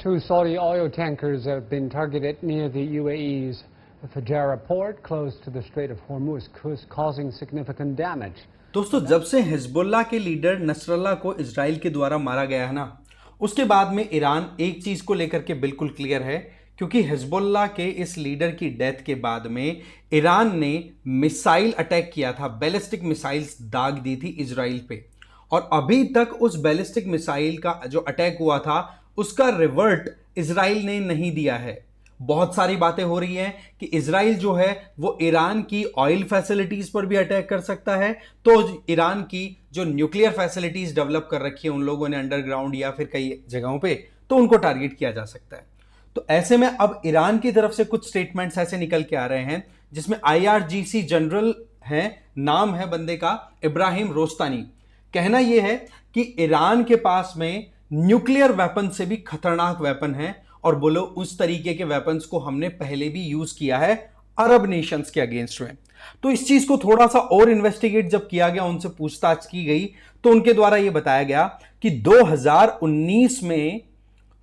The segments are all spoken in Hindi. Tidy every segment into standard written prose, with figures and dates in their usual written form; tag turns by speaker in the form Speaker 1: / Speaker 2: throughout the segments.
Speaker 1: Two Saudi oil tankers have been targeted near the UAE's Fujairah port close to the Strait of Hormuz, causing significant damage.
Speaker 2: दोस्तों, जब से हिजबुल्लाह के लीडर नसरल्लाह को इजराइल के द्वारा मारा गया है ना, उसके बाद में ईरान एक चीज को लेकर के बिल्कुल क्लियर है, क्योंकि हिजबुल्लाह के इस लीडर की डेथ के बाद में ईरान ने मिसाइल अटैक किया था, बैलिस्टिक मिसाइल्स दाग दी थी इजराइल पे, और अभी तक उस बैलिस्टिक मिसाइल का जो अटैक हुआ था उसका रिवर्ट इजराइल ने नहीं दिया है। बहुत सारी बातें हो रही हैं कि इजराइल जो है वो ईरान की ऑयल फैसिलिटीज पर भी अटैक कर सकता है, तो ईरान की जो न्यूक्लियर फैसिलिटीज डेवलप कर रखी है उन लोगों ने अंडरग्राउंड या फिर कई जगहों पे, तो उनको टारगेट किया जा सकता है। तो ऐसे में अब ईरान की तरफ से कुछ स्टेटमेंट्स ऐसे निकल के आ रहे हैं जिसमें IRGC जनरल है, नाम है बंदे का इब्राहिम रोस्तानी। कहना यह है कि ईरान के पास में न्यूक्लियर वेपन से भी खतरनाक वेपन है, और बोलो उस तरीके के वेपन्स को हमने पहले भी यूज किया है अरब नेशंस के अगेंस्ट में। तो इस चीज को थोड़ा सा और इन्वेस्टिगेट जब किया गया, उनसे पूछताछ की गई, तो उनके द्वारा यह बताया गया कि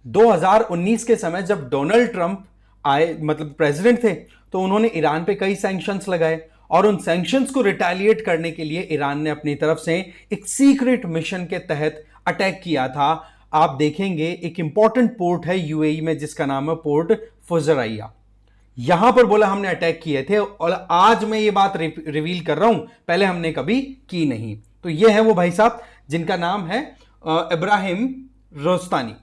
Speaker 2: 2019 के समय जब डोनाल्ड ट्रंप आए, मतलब प्रेसिडेंट थे, तो उन्होंने ईरान पे कई सैंक्शंस लगाए, और उन सैंक्शंस को रिटेलिएट करने के लिए ईरान ने अपनी तरफ से एक सीक्रेट मिशन के तहत अटैक किया था। आप देखेंगे एक इंपॉर्टेंट पोर्ट है यूएई में जिसका नाम है पोर्ट फुजैरह, यहां पर बोला हमने अटैक किए थे, और आज मैं ये बात रिवील कर रहा हूं, पहले हमने कभी की नहीं। तो ये है वो भाई साहब जिनका नाम है इब्राहिम रोस्तानी।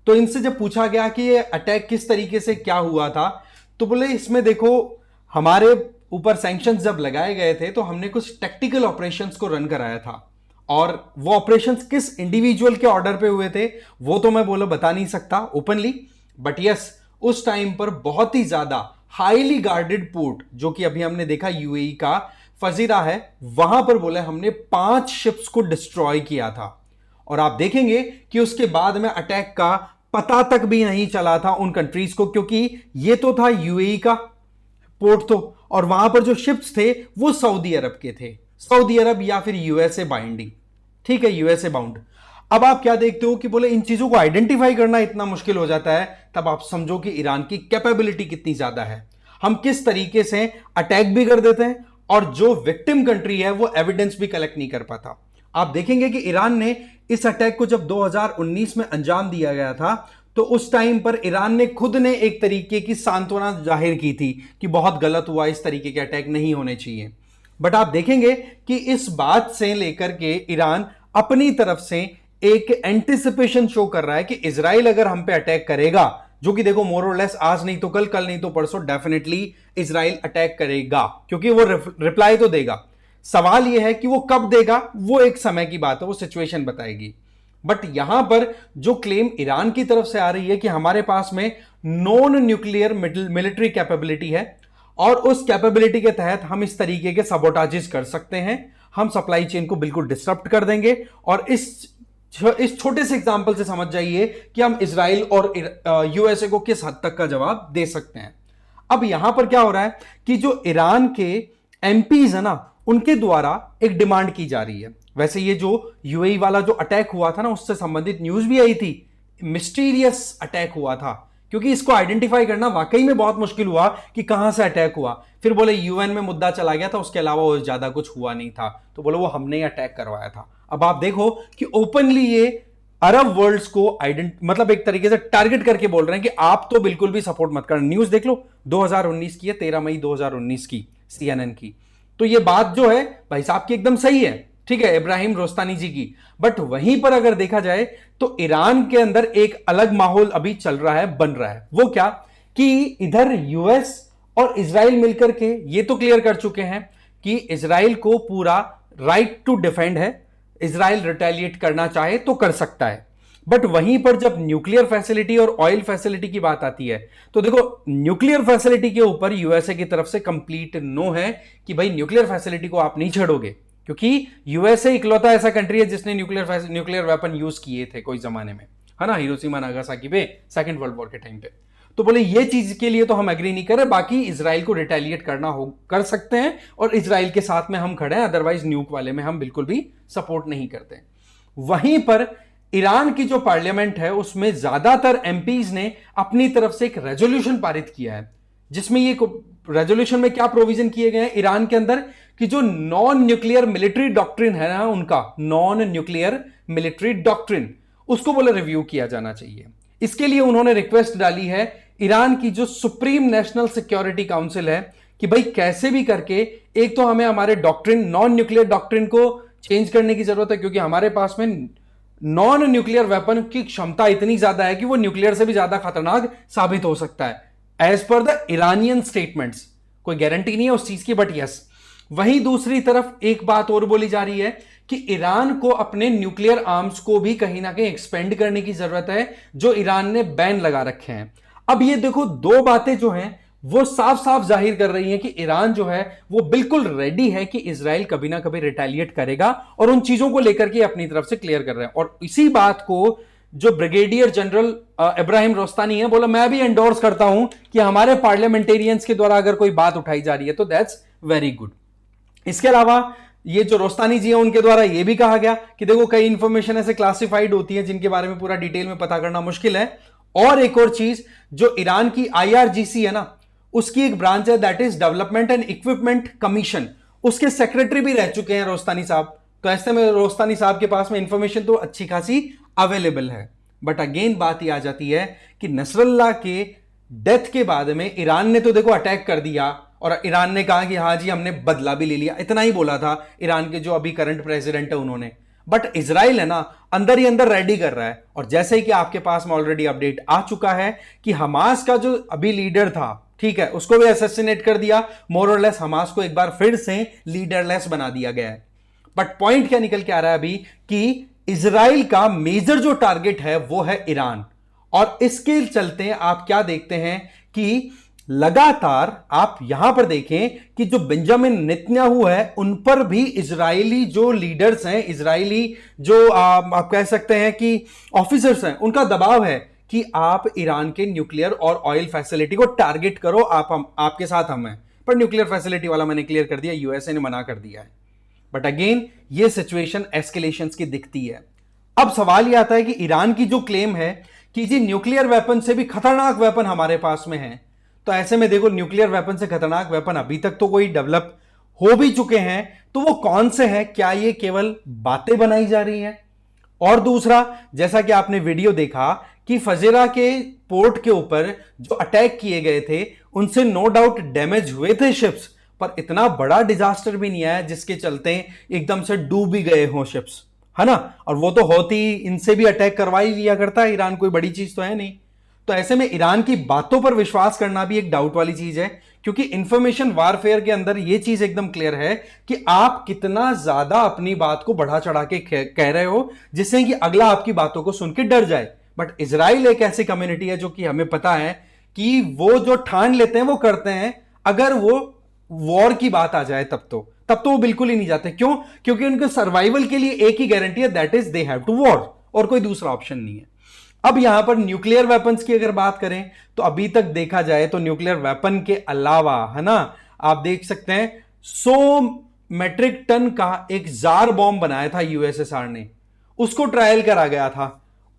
Speaker 2: तो इनसे जब पूछा गया कि ये अटैक किस तरीके से क्या हुआ था, तो बोले इसमें देखो हमारे ऊपर सैंक्शंस जब लगाए गए थे तो हमने कुछ टैक्टिकल ऑपरेशंस को रन कराया था, और वो ऑपरेशंस किस इंडिविजुअल के ऑर्डर पे हुए थे वो तो मैं बता नहीं सकता ओपनली, बट यस उस टाइम पर बहुत ही ज्यादा हाईली गार्डेड पोर्ट जो कि अभी हमने देखा यूएई का फजीरा है, वहां पर बोले हमने 5 शिप्स को डिस्ट्रॉय किया था। और आप देखेंगे कि उसके बाद में अटैक का पता तक भी नहीं चला था उन कंट्रीज को, क्योंकि ये तो था यूएई का पोर्ट, तो और वहां पर जो शिप्स थे वो सऊदी अरब के थे, सऊदी अरब या फिर यूएसए बाइंडिंग, ठीक है, यूएसए बाउंड। अब आप क्या देखते हो कि बोले इन चीजों को आइडेंटिफाई करना इतना मुश्किल हो जाता है, तब आप समझो कि ईरान की कैपेबिलिटी कितनी ज्यादा है। हम किस तरीके से अटैक भी कर देते हैं, और जो विक्टिम कंट्री है वो एविडेंस भी कलेक्ट नहीं कर पाता। आप देखेंगे कि ईरान ने इस अटैक को जब 2019 में अंजाम दिया गया था, तो उस टाइम पर ईरान ने खुद ने एक तरीके की सांत्वना जाहिर की थी कि बहुत गलत हुआ, इस तरीके के अटैक नहीं होने चाहिए। बट आप देखेंगे कि इस बात से लेकर के ईरान अपनी तरफ से एक एंटिसिपेशन शो कर रहा है कि इजराइल अगर हम पे अटैक करेगा, जो कि देखो मोर और लेस आज नहीं तो कल नहीं तो परसों डेफिनेटली इजराइल अटैक करेगा, क्योंकि वो रिप्लाई तो देगा। सवाल यह है कि वो कब देगा, वो एक समय की बात है, वो सिचुएशन बताएगी। बट यहां पर जो क्लेम ईरान की तरफ से आ रही है कि हमारे पास में नॉन न्यूक्लियर मिलिट्री कैपेबिलिटी है, और उस कैपेबिलिटी के तहत हम इस तरीके के सबोटाजेस कर सकते हैं, हम सप्लाई चेन को बिल्कुल डिस्टर्ब कर देंगे। और इस छोटे से एग्जांपल से समझ जाइए कि हम इजराइल और यूएसए को किस हद तक का जवाब दे सकते हैं। अब यहां पर क्या हो रहा है कि जो ईरान के एमपीज है ना, उनके द्वारा एक डिमांड की जा रही है। वैसे ये जो यूएई वाला जो अटैक हुआ था ना, उससे संबंधित न्यूज भी आई थी, मिस्टीरियस अटैक हुआ था, क्योंकि इसको आइडेंटिफाई करना वाकई में बहुत मुश्किल हुआ कि कहां से अटैक हुआ। फिर बोले यूएन में मुद्दा चला गया था, उसके अलावा वो ज्यादा कुछ हुआ नहीं था, तो बोले वो हमने ही अटैक करवाया था। अब आप देखो कि ओपनली ये अरब वर्ल्ड्स को मतलब एक तरीके से टारगेट करके बोल रहे हैं कि आप तो बिल्कुल भी सपोर्ट मत करना। न्यूज देख लो, 2019 की है, 13 मई 2019 की, CNN की। तो ये बात जो है भाई साहब की एकदम सही है, ठीक है, इब्राहिम रोस्तानी जी की। बट वहीं पर अगर देखा जाए तो ईरान के अंदर एक अलग माहौल अभी चल रहा है, बन रहा है। वो क्या कि इधर यूएस और इजराइल मिलकर के ये तो क्लियर कर चुके हैं कि इजराइल को पूरा राइट टू डिफेंड है, इजराइल रिटेलिएट करना चाहे तो कर सकता है। बट वहीं पर जब न्यूक्लियर फैसिलिटी और ऑयल फैसिलिटी की बात आती है, तो देखो न्यूक्लियर फैसिलिटी के ऊपर यूएसए की तरफ से कंप्लीट नो है कि भाई न्यूक्लियर फैसिलिटी को आप नहीं छेड़ोगे, क्योंकि यूएसए इकलौता ऐसा कंट्री है जिसने न्यूक्लियर वेपन यूज किए थे कोई जमाने में, है ना, हिरोशिमा नागासाकी पे सेकंड वर्ल्ड वॉर के टाइम पे। तो बोले ये चीज के लिए तो हम एग्री नहीं कर रहे, बाकी इजराइल को रिटेलिएट करना हो कर सकते हैं, और इजराइल के साथ में हम खड़े हैं, अदरवाइज न्यूक वाले में हम बिल्कुल भी सपोर्ट नहीं करते। वहीं पर ईरान की जो पार्लियामेंट है उसमें ज्यादातर एमपीज ने अपनी तरफ से एक रेजोल्यूशन पारित किया है, जिसमें ये रेजोल्यूशन में क्या प्रोविजन किए गए हैं ईरान के अंदर कि जो नॉन न्यूक्लियर मिलिट्री डॉक्ट्रिन है ना, उनका नॉन न्यूक्लियर मिलिट्री डॉक्ट्रिन, उसको बोले रिव्यू किया जाना चाहिए। इसके लिए उन्होंने रिक्वेस्ट डाली है ईरान की जो सुप्रीम नेशनल सिक्योरिटी काउंसिल है कि भाई कैसे भी करके एक तो हमें हमारे डॉक्ट्रिन, नॉन न्यूक्लियर डॉक्ट्रिन को चेंज करने की जरूरत है, क्योंकि हमारे पास में नॉन न्यूक्लियर वेपन की क्षमता इतनी ज्यादा है कि वो न्यूक्लियर से भी ज्यादा खतरनाक साबित हो सकता है as per the Iranian statements. कोई गारंटी नहीं है उस चीज की, बट यस। वहीं दूसरी तरफ एक बात और बोली जा रही है कि ईरान को अपने न्यूक्लियर आर्म्स को भी कहीं ना कहीं एक्सपेंड करने की जरूरत है, जो ईरान ने बैन लगा रखे हैं। अब ये देखो, दो बातें जो हैं वो साफ साफ जाहिर कर रही हैं कि ईरान जो है वो बिल्कुल रेडी है कि इजराइल कभी ना कभी रिटेलिएट करेगा, और उन चीजों को लेकर के अपनी तरफ से क्लियर कर रहे हैं। और इसी बात को जो ब्रिगेडियर जनरल इब्राहिम रोस्तानी है, बोला मैं भी एंडोर्स करता हूं कि हमारे पार्लियामेंटेरियंस के द्वारा अगर कोई बात उठाई जा रही है तो दैट्स वेरी गुड। इसके अलावा ये जो रोस्तानी जी है उनके द्वारा ये भी कहा गया कि देखो कई इंफॉर्मेशन ऐसे क्लासिफाइड होती है जिनके बारे में पूरा डिटेल में पता करना मुश्किल है। और एक और चीज, जो ईरान की IRGC है ना, उसकी एक ब्रांच है that is development and equipment commission, उसके सेक्रेटरी भी रह चुके हैं रोस्तानी साहब। तो ऐसे में रोस्तानी साहब के पास में इंफॉर्मेशन तो अच्छी खासी अवेलेबल है। बट अगेन बात ये आ जाती है कि नसरल्लाह के डेथ के बाद में ईरान ने तो देखो अटैक कर दिया, और ईरान ने कहा कि हाँ जी हमने बदला भी ले लिया, इतना ही बोला था ईरान के जो अभी करंट प्रेसिडेंट है उन्होंने। बट इजराइल है ना, अंदर ही अंदर रेडी कर रहा है। और जैसे ही कि आपके पास में ऑलरेडी अपडेट आ चुका है कि हमास का जो अभी लीडर था, ठीक है, उसको भी असैसिनेट कर दिया, मोर और लेस हमास को एक बार फिर से लीडरलेस बना दिया गया है। बट पॉइंट क्या निकल के आ रहा है अभी कि इजराइल का मेजर जो टारगेट है वो है ईरान। और इसके चलते आप क्या देखते हैं कि लगातार आप यहां पर देखें कि जो बेंजामिन नेतन्याहू है उन पर भी इजरायली जो लीडर्स हैं, इजरायली जो आप कह सकते हैं कि ऑफिसर्स हैं, उनका दबाव है कि आप ईरान के न्यूक्लियर और ऑयल फैसिलिटी को टारगेट करो, आपके साथ हम हैं। पर न्यूक्लियर फैसिलिटी वाला मैंने क्लियर कर दिया, यूएसए ने मना कर दिया है। बट अगेन ये सिचुएशन एस्केलेशंस की दिखती है। अब सवाल यह आता है कि ईरान की जो क्लेम है कि जी न्यूक्लियर वेपन से भी खतरनाक वेपन हमारे पास में है, तो ऐसे में देखो न्यूक्लियर वेपन से खतरनाक वेपन अभी तक तो कोई डेवलप हो भी चुके हैं, तो वो कौन से हैं? क्या ये केवल बातें बनाई जा रही हैं? और दूसरा, जैसा कि आपने वीडियो देखा कि फजेरा के पोर्ट के ऊपर जो अटैक किए गए थे उनसे नो डाउट डैमेज हुए थे शिप्स, पर इतना बड़ा डिजास्टर भी नहीं आया जिसके चलते एकदम से डूब भी गए हों शिप्स, है ना। और वो तो होती इनसे भी अटैक करवा ही लिया करता है ईरान, कोई बड़ी चीज तो है नहीं। तो ऐसे में ईरान की बातों पर विश्वास करना भी एक डाउट वाली चीज है, क्योंकि इंफॉर्मेशन वारफेयर के अंदर यह चीज एकदम क्लियर है कि आप कितना ज्यादा अपनी बात को बढ़ा चढ़ा के कह रहे हो जिससे कि अगला आपकी बातों को सुन के डर जाए। बट इजराइल एक ऐसी कम्युनिटी है जो कि हमें पता है कि वो जो ठान लेते हैं वो करते हैं, अगर वो वॉर की बात आ जाए तब तो वो बिल्कुल ही नहीं जाते। क्यों? क्योंकि उनके सर्वाइवल के लिए एक ही गारंटी है, that is they have to war, और कोई दूसरा ऑप्शन नहीं है। अब यहां पर न्यूक्लियर वेपन्स की अगर बात करें तो अभी तक देखा जाए तो न्यूक्लियर वेपन के अलावा, है ना, आप देख सकते हैं 100 मेट्रिक टन का एक जार बॉम्ब बनाया था यूएसएसआर ने, उसको ट्रायल करा गया था।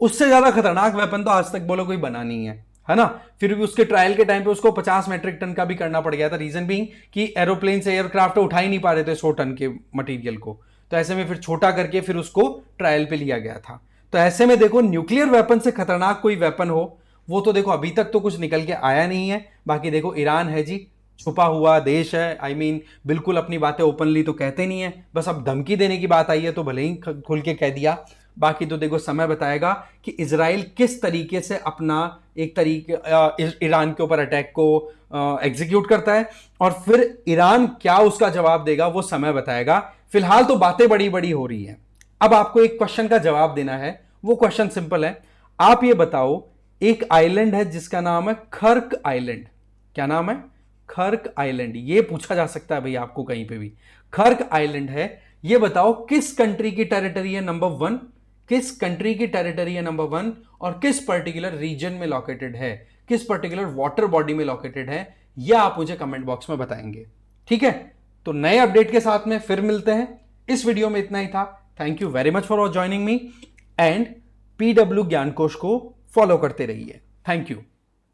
Speaker 2: उससे ज्यादा खतरनाक वेपन तो आज तक बोलो कोई बना नहीं है ना। फिर भी उसके ट्रायल के टाइम पे उसको 50 मेट्रिक टन का भी करना पड़ गया था, रीजन बीइंग कि एरोप्लेन से एयरक्राफ्ट उठा ही नहीं पा रहे थे 100 टन के मटेरियल को। तो ऐसे में फिर छोटा करके फिर उसको ट्रायल पे लिया गया था। तो ऐसे में देखो न्यूक्लियर वेपन से खतरनाक कोई वेपन हो वो तो देखो अभी तक तो कुछ निकल के आया नहीं है। बाकी देखो ईरान है जी, छुपा हुआ देश है, आई मीन बिल्कुल अपनी बातें ओपनली तो कहते नहीं है, बस अब धमकी देने की बात आई है तो भले ही खुल के कह दिया। बाकी तो देखो समय बताएगा कि इजराइल किस तरीके से अपना एक तरीके ईरान के ऊपर अटैक को एग्जीक्यूट करता है, और फिर ईरान क्या उसका जवाब देगा वो समय बताएगा। फिलहाल तो बातें बड़ी बड़ी हो रही हैं। अब आपको एक क्वेश्चन का जवाब देना है, वो क्वेश्चन सिंपल है। आप ये बताओ, एक आइलैंड है जिसका नाम है खर्क आइलैंड। क्या नाम है? खर्क आइलैंड। ये पूछा जा सकता है भाई आपको कहीं पे भी, खर्क आइलैंड है, ये बताओ किस कंट्री की टेरिटरी है नंबर 1, किस कंट्री की टेरिटरी है नंबर 1, और किस पर्टिकुलर रीजन में लोकेटेड है, किस पर्टिकुलर वाटर बॉडी में लोकेटेड है, यह आप मुझे कमेंट बॉक्स में बताएंगे। ठीक है, तो नए अपडेट के साथ में फिर मिलते हैं। इस वीडियो में इतना ही था। Thank you very much for joining me, and PW ज्ञानकोश को फॉलो करते रहिए। Thank you.